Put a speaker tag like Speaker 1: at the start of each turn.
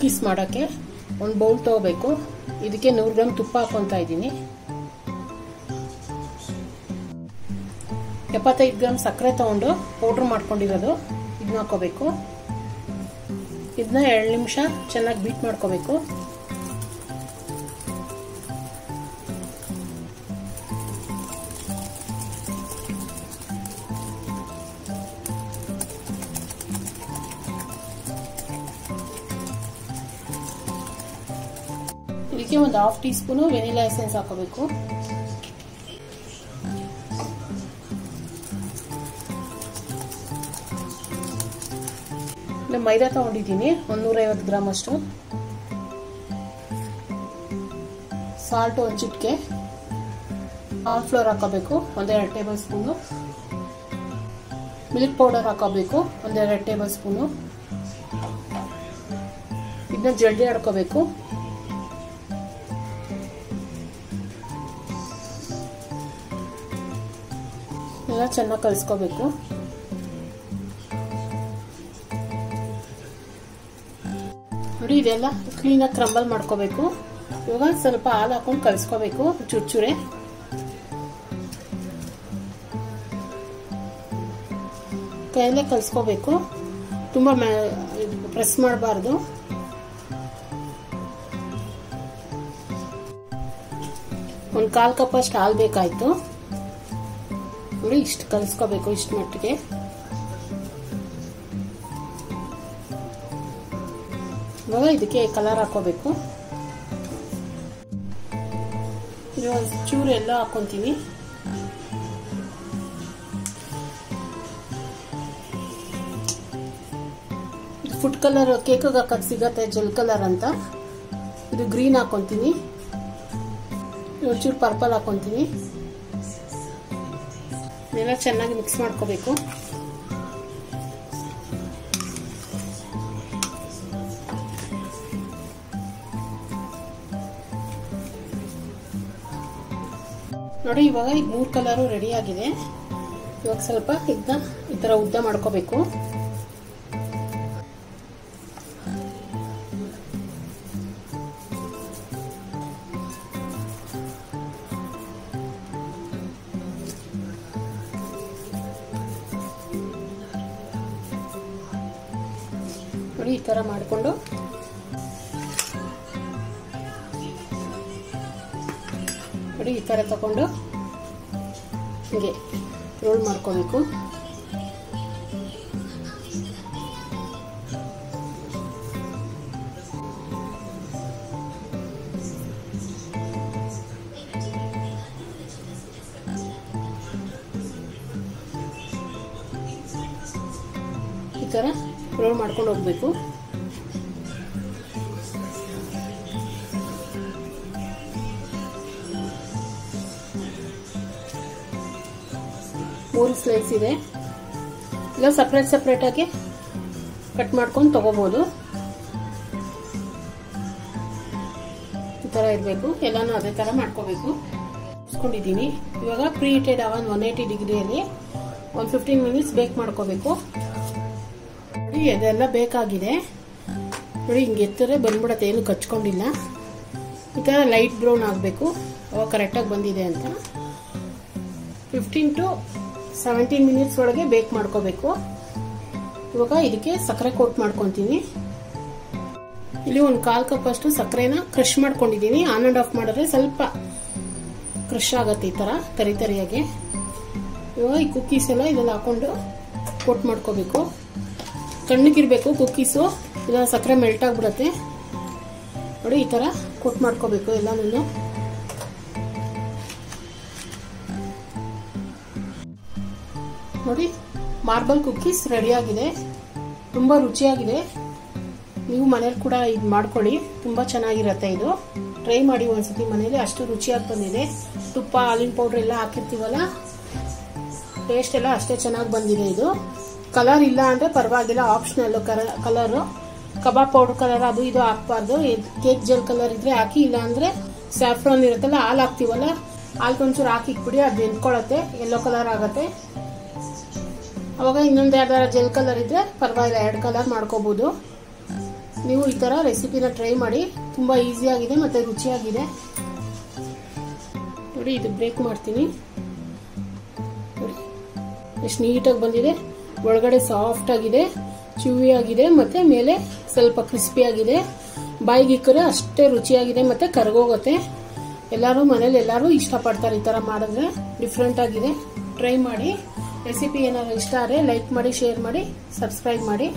Speaker 1: Cookies ಮಾಡೋಕ್ಕೆ ಒಂದು bowl ತೊಗೋಬೇಕು. ಇದಕ್ಕೆ 100 ಗ್ರಾಮ್ ತುಪ್ಪ ಹಾಕೊತಾ ಇದ್ದೀನಿ. 75 ಗ್ರಾಮ್ ಸಕ್ಕರೆ ತಗೊಂಡು ಪೌಡ್ರ್ ಮಾಡ್ಕೊಂಡಿರೋದು ಇದನ್ನ ಹಾಕೋಬೇಕು. ಇದನ್ನ 2 ನಿಮಿಷ ಚೆನ್ನಾಗಿ ಬೀಟ್ ಮಾಡ್ಕೋಬೇಕು. ಇದಕ್ಕೆ ಒಂದು 1/2 ಟೀ ಸ್ಪೂನ್ ವೆನಿಲಾ ಎಸೆನ್ಸ್ ಹಾಕೋಬೇಕು. ಮೈದಾ ತಗೊಂಡಿದ್ದೀನಿ 150 ಗ್ರಾಮ್ ಅಷ್ಟು. ಸಾಲ್ಟ್ ಒಂದು ಚಿಟಿಕೆ. ಕಾರ್ನ್ ಫ್ಲೋರ್ ಹಾಕೋಬೇಕು 1-2 ಟೇಬಲ್ ಸ್ಪೂನು. ಮಿಲ್ಕ್ ಪೌಡರ್ ಹಾಕೋಬೇಕು 1-2 ಟೇಬಲ್ ಸ್ಪೂನು. ಇದನ್ನ ಜಲ್ದಿ ಆಡ್ಕೋಬೇಕು. ಎಲ್ಲ ಚೆನ್ನಾಗಿ ಕಲಿಸ್ಕೋಬೇಕು. ನೋಡಿ ಇದೆಲ್ಲ ಕ್ಲೀನಾಗಿ ಕ್ರಂಬಲ್ ಮಾಡ್ಕೋಬೇಕು. ಇವಾಗ ಸ್ವಲ್ಪ ಹಾಲು ಹಾಕೊಂಡು ಕಲಿಸ್ಕೋಬೇಕು ಚೂರೆ. ಕೈಯಲ್ಲೇ ಕಲಿಸ್ಕೋಬೇಕು, ತುಂಬ ಪ್ರೆಸ್ ಮಾಡಬಾರ್ದು. ಒಂದು 1/4 ಕಪ್ ಅಷ್ಟು ಹಾಲು ಬೇಕಾಯ್ತು. ನೋಡಿ ಇಷ್ಟು ಕಲಿಸ್ಕೋಬೇಕು, ಇಷ್ಟು ಮಟ್ಟಿಗೆ. ಇವಾಗ ಇದಕ್ಕೆ ಕಲರ್ ಹಾಕೋಬೇಕು. ಇವಾಗ ಚೂರು ಎಲ್ಲ ಹಾಕೊಂತೀವಿ. ಫುಡ್ ಕಲರ್ ಕೇಕಿಗೆ ಹಾಕೋದು ಸಿಗತ್ತೆ, ಜೆಲ್ ಕಲರ್ ಅಂತ. ಇದು ಗ್ರೀನ್ ಹಾಕೊಂತೀನಿ. ಒಂಚೂರು ಪರ್ಪಲ್ ಹಾಕೊಂತೀನಿ. ಎಲ್ಲ ಚೆನ್ನಾಗಿ ಮಿಕ್ಸ್ ಮಾಡ್ಕೋಬೇಕು. ನೋಡಿ ಇವಾಗ ಈ 3 ಕಲರು ರೆಡಿ ಆಗಿದೆ. ಇವಾಗ ಸ್ವಲ್ಪ ಇದನ್ನ ಈ ತರ ಉದ್ದ ಮಾಡ್ಕೋಬೇಕು. ನೋಡಿ ಈ ತರ ಮಾಡಿಕೊಂಡು ನೋಡಿ ಈ ತರ ತಗೊಂಡು ಹೀಗೆ ರೋಲ್ ಮಾಡ್ಕೋಬೇಕು. ಈ ತರ ರೋಲ್ ಮಾಡ್ಕೊಂಡು ಹೋಗ್ಬೇಕು. ಮೂರು ಸ್ಲೈಸ್ ಇದೆ. ಇಲ್ಲ ಸಪ್ರೇಟ್ ಆಗಿ ಕಟ್ ಮಾಡ್ಕೊಂಡು ತಗೋಬಹುದು. ಈ ತರ ಇರಬೇಕು. ಎಲ್ಲಾನು ಅದೇ ತರ ಮಾಡ್ಕೋಬೇಕು. ಇಸ್ಕೊಂಡಿದ್ದೀನಿ. ಇವಾಗ ಪ್ರೀ ಹೀಟೆಡ್ ಅವನ್ 180 ಡಿಗ್ರಿಯಲ್ಲಿ ಒಂದು 15 ಮಿನಿಟ್ಸ್ ಬೇಕ್ ಮಾಡ್ಕೋಬೇಕು. ನೋಡಿ ಅದೆಲ್ಲ ಬೇಕಾಗಿದೆ. ನೋಡಿ ಹಿಂಗೆ ಎತ್ತರೆ ಬಂದ್ಬಿಡತ್ತೆ, ಏನು ಕಚ್ಕೊಂಡಿಲ್ಲ. ಈ ತರ ಲೈಟ್ ಬ್ರೌನ್ ಆಗಬೇಕು. ಅವಾಗ ಕರೆಕ್ಟಾಗಿ ಬಂದಿದೆ ಅಂತ. 15 to 17 ಮಿನಿಟ್ಸ್ ಒಳಗೆ ಬೇಕ್ ಮಾಡ್ಕೋಬೇಕು. ಇವಾಗ ಇದಕ್ಕೆ ಸಕ್ಕರೆ ಕೋಟ್ ಮಾಡ್ಕೊತೀನಿ. ಇಲ್ಲಿ ಒಂದು 1/4 ಕಪ್ ಅಷ್ಟು ಸಕ್ಕರೆನ ಕ್ರಶ್ ಮಾಡ್ಕೊಂಡಿದ್ದೀನಿ. ಆನ್ ಅಂಡ್ ಆಫ್ ಮಾಡಿದ್ರೆ ಸ್ವಲ್ಪ ಕ್ರಶ್ ಆಗತ್ತೆ ಈ ತರ ತರಿಯಾಗಿ. ಇವಾಗ ಈ ಕುಕ್ಕೀಸ್ ಎಲ್ಲ ಇದೆಲ್ಲ ಹಾಕೊಂಡು ಕೋಟ್ ಮಾಡ್ಕೋಬೇಕು. ತಣ್ಣಗಿರ್ಬೇಕು ಕುಕ್ಕೀಸು, ಇಲ್ಲ ಸಕ್ಕರೆ ಮೆಲ್ಟ್ ಆಗ್ಬಿಡತ್ತೆ. ನೋಡಿ ಈ ತರ ಕೋಟ್ ಮಾಡ್ಕೋಬೇಕು ಎಲ್ಲಾನು. ನೋಡಿ ಮಾರ್ಬಲ್ ಕುಕ್ಕೀಸ್ ರೆಡಿ ಆಗಿದೆ. ತುಂಬಾ ರುಚಿಯಾಗಿದೆ. ನೀವು ಮನೇಲಿ ಕೂಡ ಇದು ಮಾಡ್ಕೊಳ್ಳಿ, ತುಂಬಾ ಚೆನ್ನಾಗಿರತ್ತೆ. ಇದು ಟ್ರೈ ಮಾಡಿ ಒಂದ್ಸತಿ ಮನೇಲಿ. ಅಷ್ಟು ರುಚಿಯಾಗಿ ಬಂದಿದೆ. ತುಪ್ಪ, ಹಾಲಿನ ಪೌಡರ್ ಎಲ್ಲ ಹಾಕಿರ್ತೀವಲ್ಲ, ಟೇಸ್ಟ್ ಎಲ್ಲ ಅಷ್ಟೇ ಚೆನ್ನಾಗಿ ಬಂದಿದೆ. ಇದು ಕಲರ್ ಇಲ್ಲ ಅಂದ್ರೆ ಪರವಾಗಿಲ್ಲ, optional colour. Kebab powder colour ಅದು ಇದು ಹಾಕ್ಬಾರ್ದು. ಕೇಕ್ ಜೆಲ್ ಕಲರ್ ಇದ್ರೆ ಹಾಕಿ, ಇಲ್ಲ ಅಂದ್ರೆ ಸ್ಯಾಫ್ರಾನ್ ಇರುತ್ತಲ್ಲ, ಹಾಲು ಹಾಕ್ತಿವಲ್ಲ, ಹಾಲು ಒಂಚೂರು ಹಾಕಿಕ್ಬಿಡಿ. ಅದು ನಿಂತ್ಕೊಳ್ಳುತ್ತೆ, ಯೆಲ್ಲೋ ಕಲರ್ ಆಗತ್ತೆ. ಅವಾಗ ಇನ್ನೊಂದು ಯಾವ್ದಾರ ಜೆಲ್ ಕಲರ್ ಇದ್ರೆ ಪರವಾಗಿಲ್ಲ, 2 ಕಲರ್ ಮಾಡ್ಕೋಬಹುದು. ನೀವು ಈ ತರ ರೆಸಿಪಿನ ಟ್ರೈ ಮಾಡಿ, ತುಂಬಾ ಈಸಿ ಆಗಿದೆ ಮತ್ತೆ ರುಚಿಯಾಗಿದೆ ನೋಡಿ. ಇದು ಬ್ರೇಕ್ ಮಾಡ್ತೀನಿ ನೋಡಿ, ಎಷ್ಟು ನೀಟಾಗಿ ಬಂದಿದೆ. ಒಳಗಡೆ ಸಾಫ್ಟ್ ಆಗಿದೆ, ಚೂವಿ ಆಗಿದೆ, ಮತ್ತೆ ಮೇಲೆ ಸ್ವಲ್ಪ ಕ್ರಿಸ್ಪಿ ಆಗಿದೆ. ಬಾಯಿಗೆ ಇಕ್ಕರೆ ಅಷ್ಟೇ ರುಚಿಯಾಗಿದೆ ಮತ್ತೆ ಕರಗೋಗುತ್ತೆ. ಎಲ್ಲರೂ ಮನೇಲಿ ಎಲ್ಲರೂ ಇಷ್ಟಪಡ್ತಾರೆ ಈ ತರ ಮಾಡಿದ್ರೆ. ಡಿಫ್ರೆಂಟ್ ಆಗಿದೆ, ಟ್ರೈ ಮಾಡಿ. ರೆಸಿಪಿ ಏನಾದ್ರು ಇಷ್ಟ ಆದರೆ ಲೈಕ್ ಮಾಡಿ, ಶೇರ್ ಮಾಡಿ, ಸಬ್ಸ್ಕ್ರೈಬ್ ಮಾಡಿ.